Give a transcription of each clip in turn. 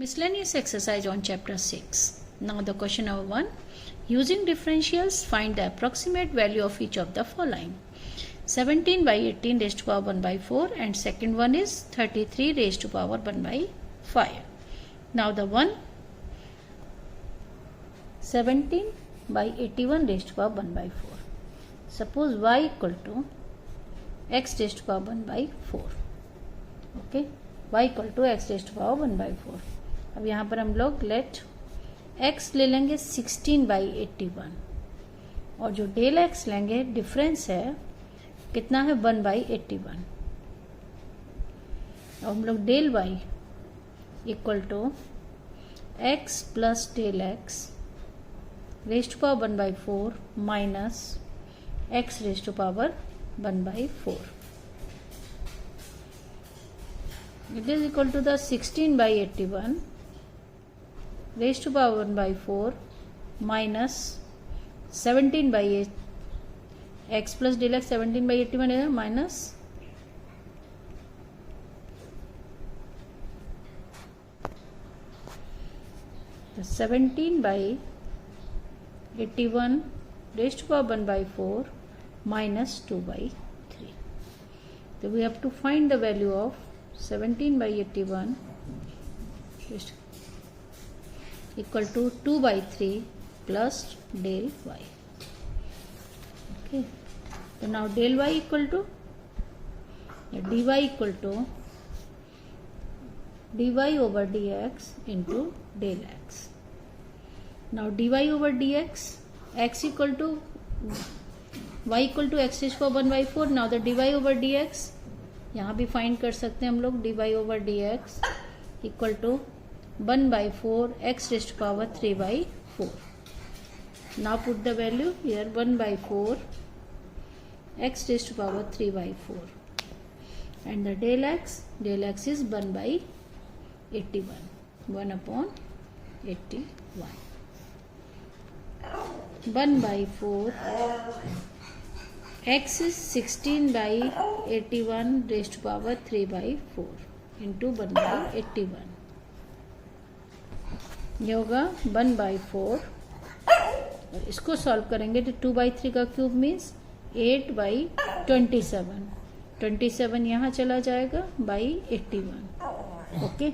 Miscellaneous exercise on chapter 6. Now the question number 1. Using differentials, find the approximate value of each of the following. 17 by 18 raised to power 1 by 4 and second one is 33 raised to power 1 by 5. Now the one 17 by 81 raised to power 1 by 4. Suppose y equal to x raised to power 1 by 4. Okay, y equal to x raised to power 1 by 4. अब यहाँ पर हम लोग late x ले लेंगे 16 by 81 और जो del x लेंगे डिफरेंस है कितना है 1 बाई 81 और हम लोग del y equal to x plus del x raise to power 1 by 4 minus x raise to power 1 by 4. It is equal to the 16 by 81 raised to power 1 by 4 minus 17 by 8 x plus del x 17 by 81 है minus the 17 by 81 raised to power 1 by 4 minus 2 by 3. So we have to find the value of 17 by 81 equal to 2 by 3 plus del y. Okay, so now del y equal to dy equal to dy over dx into del x. Now dy over dx, x equal to y equal to x raised to power 1 by 4. Now the dy over dx यहाँ भी find कर सकते हैं हम लोग dy over dx equal to 1 by 4 x raised to power 3 by 4. Now put the value here 1 by 4 x raised to power 3 by 4 and the del x is 1 by 81 1 upon 81 1 by 4 x is 16 by 81 raised to power 3 by 4 into 1 by 81. ये होगा 1 by 4 और इसको solve करेंगे तो 2 by 3 का cube means 8 by 27 यहाँ चला जाएगा by 81. ओके,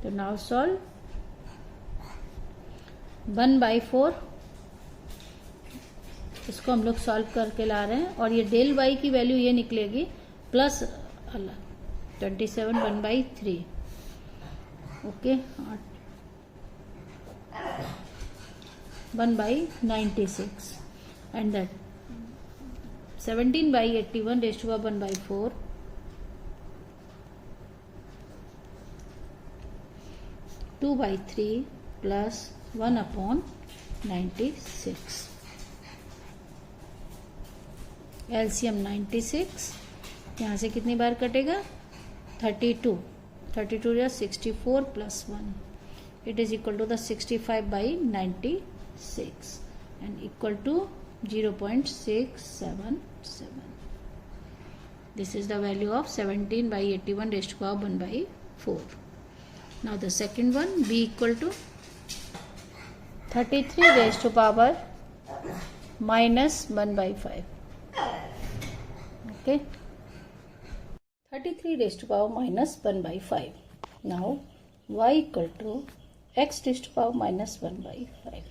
तो नाउ सॉल्व 1 by 4 इसको हम लोग सॉल्व करके ला रहे हैं और ये डेल y की वैल्यू ये निकलेगी plus 27 1 by 3. Okay, 1 by 96 and that 17 by 81 raised to power 1 by 4 2 by 3 plus 1 upon 96. LCM 96 यहाँ से कितनी बार कटेगा 32 या 64 plus 1. It is equal to the 65 by 96 and equal to 0.677. This is the value of 17 by 81 raised to power 1 by 4. Now the second one b equal to 33 raised to power minus 1 by 5. Okay, 33 raised to power minus 1 by 5. Now y equal to x raised to power minus 1 by 5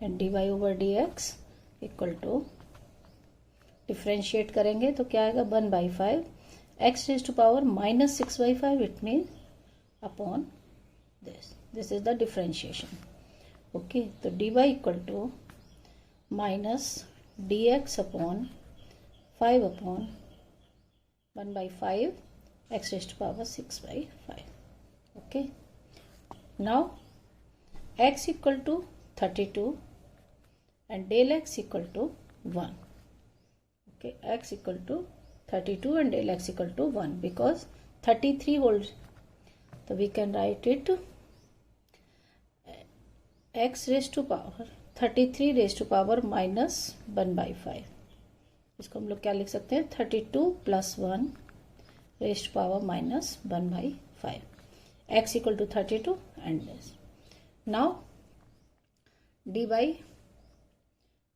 and dy over dx equal to differentiate करेंगे तो क्या आएगा 1 by 5 x raised to power minus 6 by 5 it means upon this is the differentiation. Okay, तो dy equal to minus dx upon 5 upon 1 by 5 x raised to power 6 by 5. Okay, now x equal to 32 and del x equal to 1. Okay, x equal to 32 and del x equal to 1 because 33 holds, so we can write it x raised to power 33 raised to power minus 1 by 5. इसको हम लोग क्या लिख सकते हैं 32 plus 1 raised to power minus 1 by 5. X equal to 32 and this. Now dy,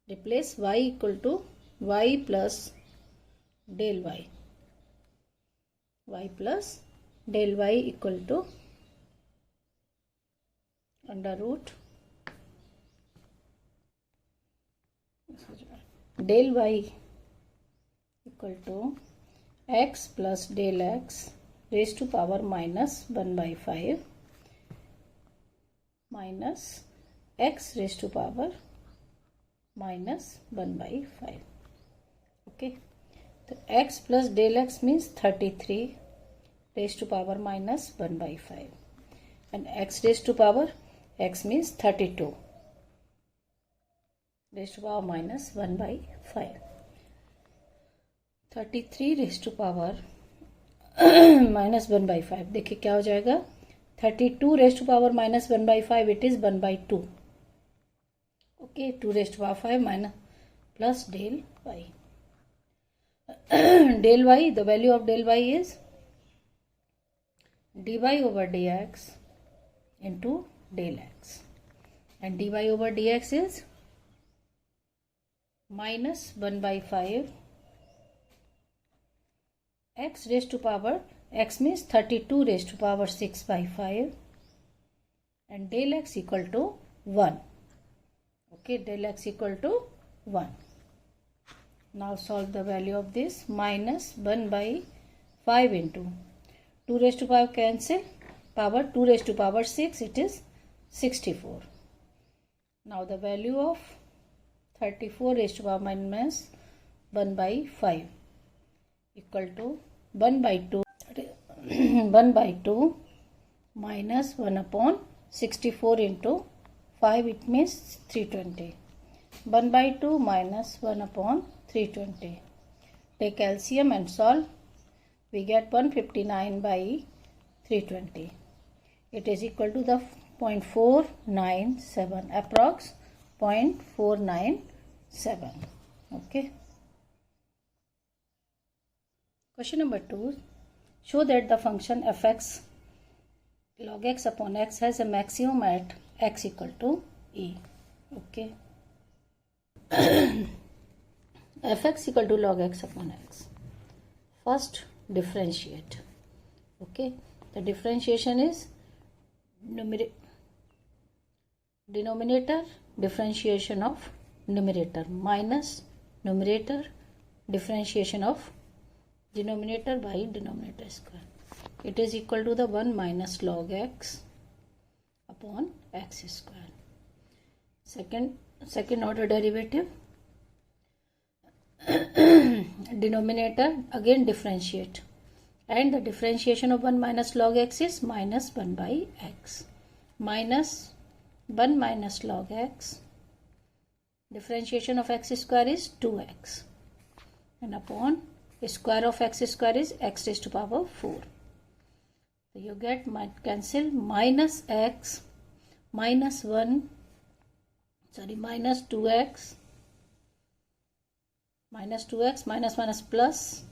replace y equal to y plus del y. Y plus del y equal to under root del y equal to x plus del x raised to power minus 1 by 5 minus x raised to power minus 1 by 5. Okay, so x plus del x means 33 raised to power minus 1 by 5 and x raised to power x means 32 raised to power minus 1 by 5. 33 raised to power minus 1 by 5. देखिए क्या हो जाएगा, 32 raised to power minus 1 by 5, it is 1 by 2. Okay, 2 raised to power 5 minus plus del y. Del y, the value of del y is dy over dx into del x, and dy over dx is minus 1 by 5 x raised to power, x means 32 raised to power 6 by 5 and del x equal to 1. Okay, del x equal to 1. Now solve the value of this. Minus 1 by 5 into 2 raised to power cancel, power 2 raised to power 6, it is 64. Now the value of 34 raised to power minus 1 by 5 equal to 1 by 2 1 by 2 minus 1 upon 64 into 5, it means 320. 1 by 2 minus 1 upon 320. Take LCM and solve. We get 159 by 320. It is equal to the 0.497, approx 0.497. Okay. Question number 2. Show that the function fx log x upon x has a maximum at x equal to e. Okay. Fx equal to log x upon x. First, differentiate. Okay. The differentiation is denominator differentiation of numerator minus numerator differentiation of denominator by denominator square. It is equal to the 1 minus log x upon x square. Second order derivative, denominator again differentiate, and the differentiation of 1 minus log x is minus 1 by x, minus 1 minus log x, differentiation of x square is 2x, and upon square of x square is x raised to power 4. So you get cancel minus x minus 2x minus minus plus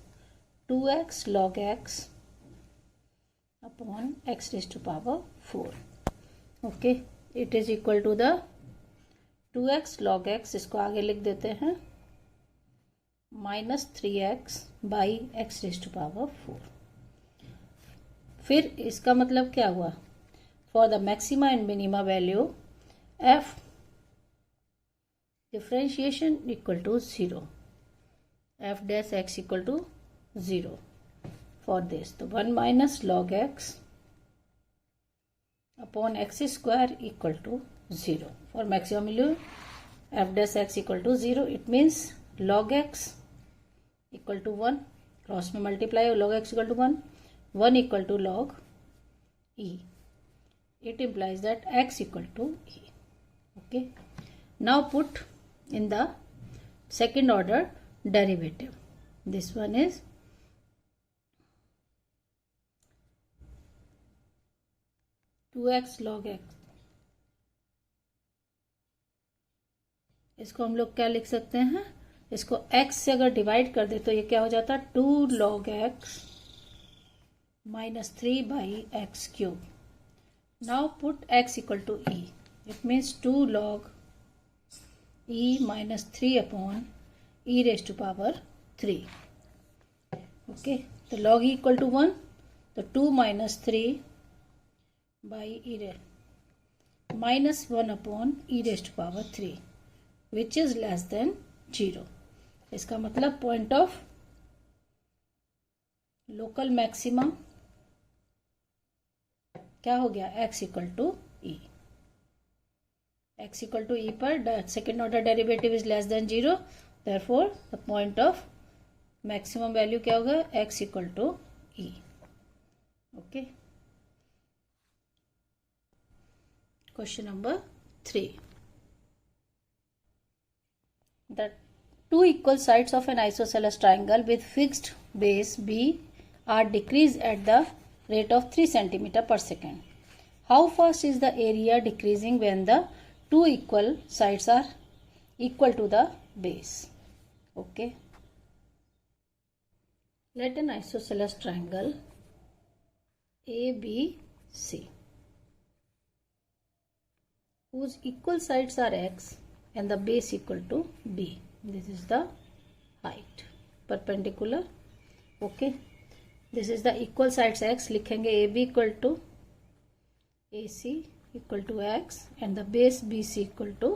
2x log x upon x raised to power 4. Okay, it is equal to the 2x log x, इसको आगे लिख देते हैं, minus 3x by x raised to power 4. फिर इसका मतलब क्या हुआ, for the maxima and minima value f differentiation equal to 0, f dash x equal to 0 for this. So 1 minus log x upon x square equal to 0 for maximum value f dash x equal to 0. It means log x equal to 1, cross में multiply log x equal to 1 equal to log e. It implies that x equal to e. Okay. Now put in the second order derivative. This one is two x log x. इसको हम लोग क्या लिख सकते हैं, इसको x से अगर डिवाइड कर दे तो ये क्या हो जाता है, 2 log x minus 3 by x cube. Now put x equal to e. It means 2 log e minus 3 upon e raised to power 3. Okay, the log e equal to 1, the 2 minus 3 by e raised minus 1 upon e raised to power 3, which is less than 0. इसका मतलब point of local maxima क्या हो गया, x equal to e. x equal to e पर second order derivative is less than 0, therefore the point of maximum value क्या होगा, x equal to e. Okay, question number 3. The two equal sides of an isosceles triangle with fixed base B are decreased at the rate of 3 cm per second. How fast is the area decreasing when the two equal sides are equal to the base? Okay. Let an isosceles triangle ABC whose equal sides are x and the base equal to b. This is the height perpendicular. Okay, this is the equal sides x. लिखेंगे AB equal to AC equal to x and the base BC equal to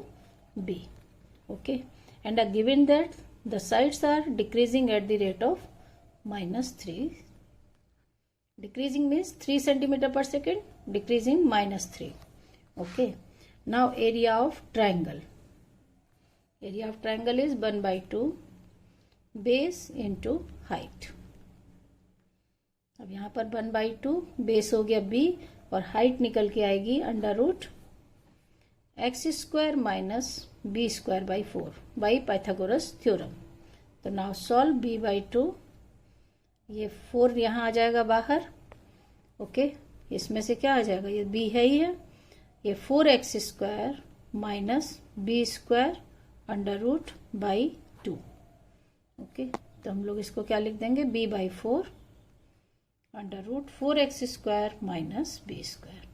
b. Okay, and are given that the sides are decreasing at the rate of -3. Decreasing means 3 cm per second, decreasing -3. Okay, now area of triangle. Area of triangle is 1 by 2 base into height. अब यहाँ पर 1 by 2 base हो गया b और height निकल के आएगी under root x square minus b square by 4 by Pythagoras theorem. तो नाउ सॉल्व b by 2. ये 4 यहाँ आ जाएगा बाहर. ओके, इसमें से क्या आ जाएगा, ये b है ही है. ये 4x square minus b square under root by 2. Okay, तो हम लोग इसको क्या लिख देंगे, b by 4 under root 4x square minus b square.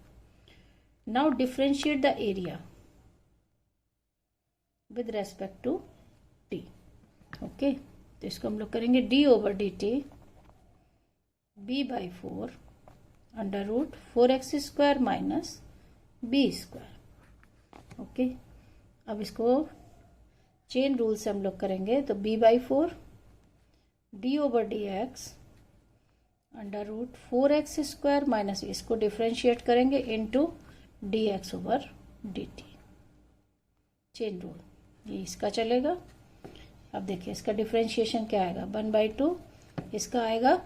Now differentiate the area with respect to t. Okay, तो इसको हम लोग करेंगे d over d t b by 4 under root 4x square minus b square. Okay, अब इसको chain rule से हम लोग करेंगे. तो b by 4 d over d x under root 4x square minus, इसको डिफ्रेंशिएट करेंगे into dx over dt. Chain rule ये इसका चलेगा. अब देखिए इसका डिफ्रेंशिएशन क्या आएगा, 1 by 2, इसका आएगा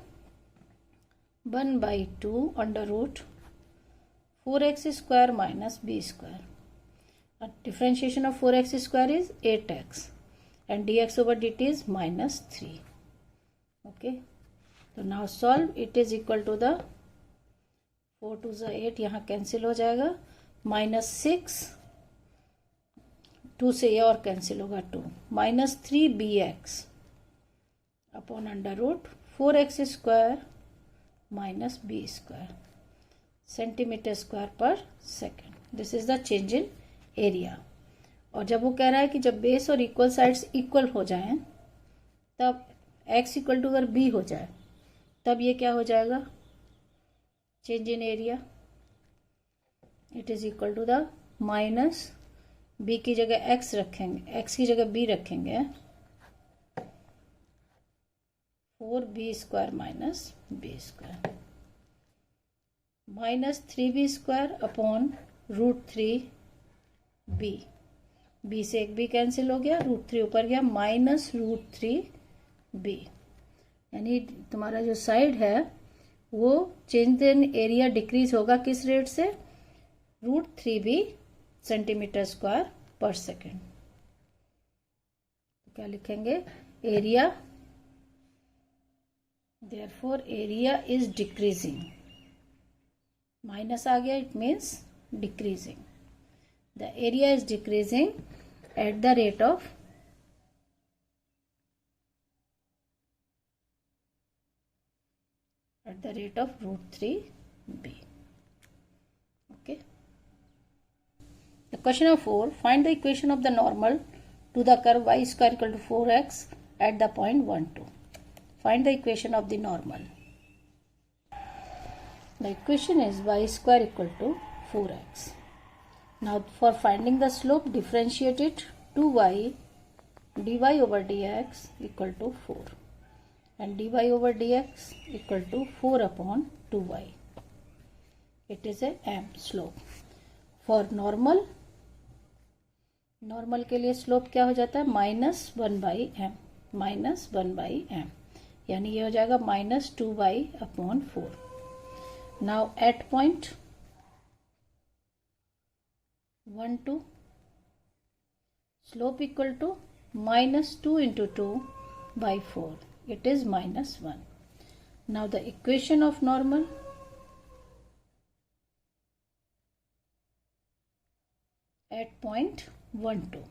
1 by 2 under root 4x square minus b square. Differentiation of 4x square is 8x and dx over dt is -3. Okay, so now solve. It is equal to the 4 to the 8 यहाँ cancel हो जाएगा, -6 2 से ये और cancel होगा 2 -3bx upon under root 4x square minus b square centimetre square पर second. This is the change in area. और जब वो कह रहा है कि जब बेस और इक्वल साइड्स इक्वल हो जाएं तब x इक्वल टू अगर b हो जाए तब ये क्या हो जाएगा, change in area. It is equal to the minus b की जगह x रखेंगे, x की जगह b रखेंगे 4b square minus b square minus 3b square upon root 3b. b से एक b कैंसिल हो गया, रूट 3 ऊपर गया माइनस रूट 3b. यानी तुम्हारा जो साइड है वो चेंज इन एरिया डिक्रीज होगा किस रेट से, रूट 3b सेंटीमीटर स्क्वायर पर सेकेंड. क्या लिखेंगे, area, therefore area is decreasing. Minus आ गया, it means decreasing. The area is decreasing at the rate of root 3b. Okay. question number 4, find the equation of the normal to the curve y square equal to 4x at the point 1, 2. Find the equation of the normal. The equation is y square equal to 4x. Now for finding the slope, differentiate it. 2y dy over dx equal to 4 and dy over dx equal to 4 upon 2y. It is a m slope. For normal के लिए slope क्या हो जाता है? -1/m, -1/m, यानी ये हो जाएगा -2y/4. Now at point 1, 2, slope equal to -2 into 2/4. It is -1. Now the equation of normal at point 1, 2.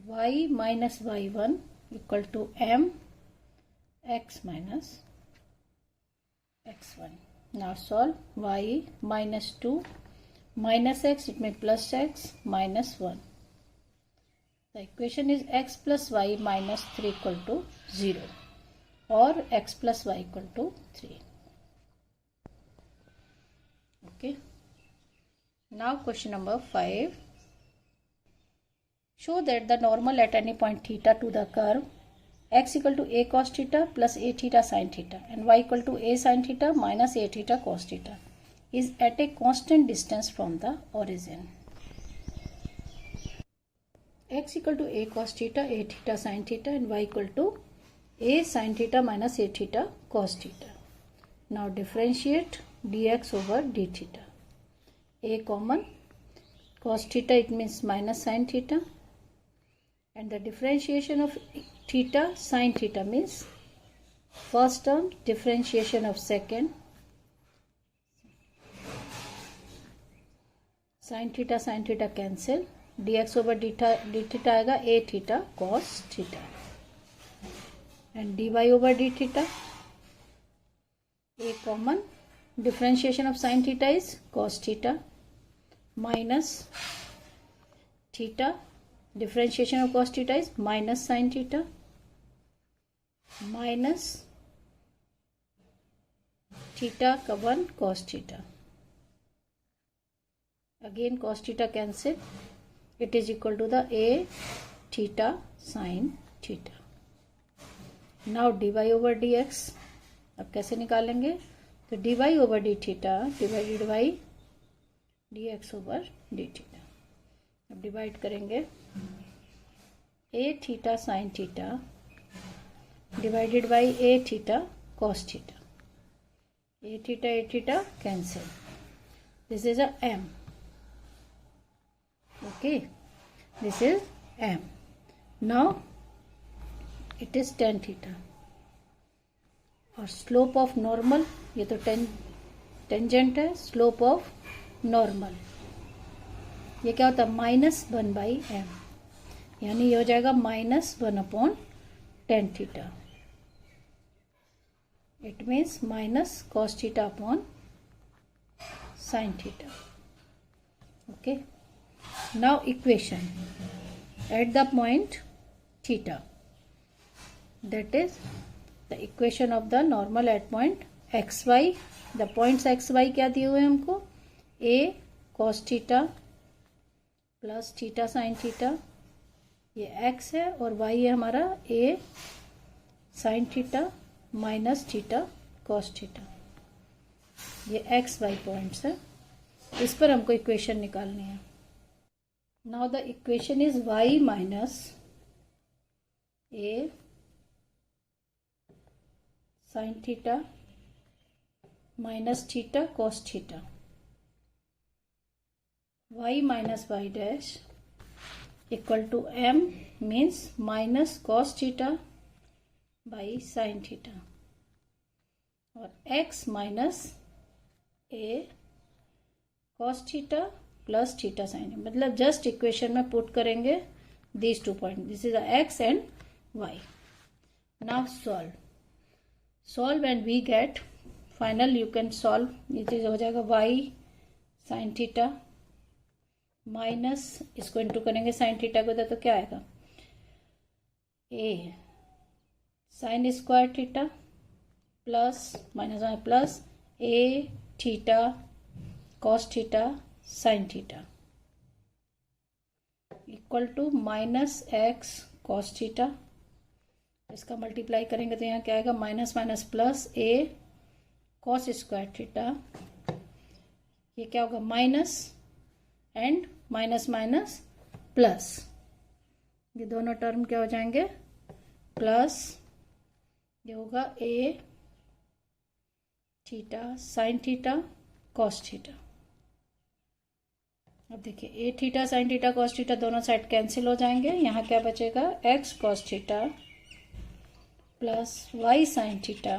Y minus y1 equal to m x minus x1. Now solve. Y minus 2 minus x, it may plus x minus 1. The equation is x plus y minus 3 equal to 0 or x plus y equal to 3. Okay. Now question number 5. Show that the normal at any point theta to the curve x equal to a cos theta plus a theta sin theta and y equal to a sin theta minus a theta cos theta is at a constant distance from the origin. X equal to a cos theta, a theta sin theta and y equal to a sin theta minus a theta cos theta. Now differentiate dx over d theta. A common, cos theta it means minus sin theta, and the differentiation of theta sin theta means first term differentiation of second, sin theta cancel, dx over d theta आएगा a theta cos theta and dy over d theta. A common, differentiation of sin theta is cos theta minus theta, differentiation of cos theta is minus sin theta minus theta का 1 cos theta. Again cos theta cancel, it is equal to the a theta sin theta. Now dy over dx, अब कैसे निकालेंगे? तो dy over d theta divided by dx over d theta. अब divide करेंगे a theta sin theta divided by a theta cos theta. A theta cancel. This is a m. Okay, this is m. Now it is tan theta. और slope of normal, ये तो tangent है, slope of normal ये क्या होता है? -1/m, यानी ये हो जाएगा -1 tan theta. It means minus cos theta upon sin theta. Okay. Now equation at the point theta, that is the equation of the normal at point xy. The points xy क्या दिए हुए हैं हमको? a cos theta plus theta sine theta, ये x है, और y है हमारा a sign theta minus theta cos theta. ये x y पॉइंट्स है, इस पर हमको इक्वेशन निकालनी है. Now the equation is y minus a sign theta minus theta cos theta. y minus y dash equal to m means minus cos theta by sin theta, और x minus a cos theta plus theta sin, मतलब just equation में put करेंगे these 2 points. This is x and y. Now solve and we get final, you can solve, ये चीज हो जाएगा y sine theta minus, इसको into करेंगे sine theta को तो क्या आएगा, a sine square theta plus minus plus a theta cos theta sine theta equal to minus x cos theta. इसका मल्टीप्लाई करेंगे तो यहाँ क्या आएगा, minus minus plus a cos square theta, ये क्या होगा minus and minus minus plus, ये दोनों टर्म क्या हो जाएंगे प्लस, ये होगा a theta sine theta cos theta. अब देखिए a theta sine theta cos theta दोनों साइड कैंसिल हो जाएंगे, यहाँ क्या बचेगा x cos theta plus y sine theta,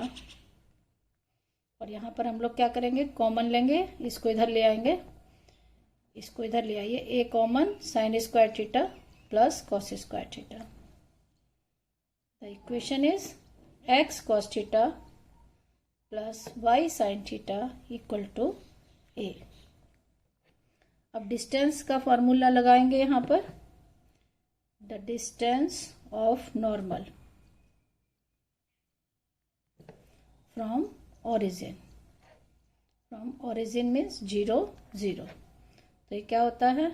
और यहाँ पर हम लोग क्या करेंगे कॉमन लेंगे, इसको इधर ले आएंगे, इसको इधर ले आइए, a common sine square theta plus cos square theta. The equation is x cos theta plus y sine theta equal to a. अब डिस्टेंस का फॉर्मूला लगाएंगे यहाँ पर, the distance of normal from origin, from origin means 0 0, तो ये क्या होता है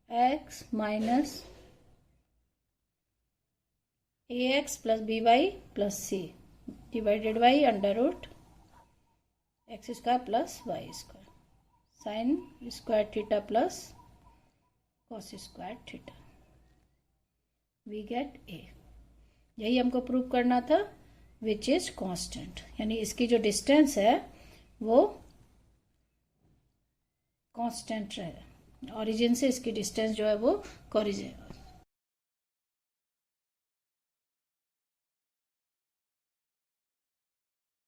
x minus a x plus b y plus c divided by under root x square plus y square sine square theta plus cos square theta, we get a. यही हमको prove करना था, which is constant, यानी इसकी जो distance है वो constant रहे, ओरिजिन से इसकी डिस्टेंस जो है वो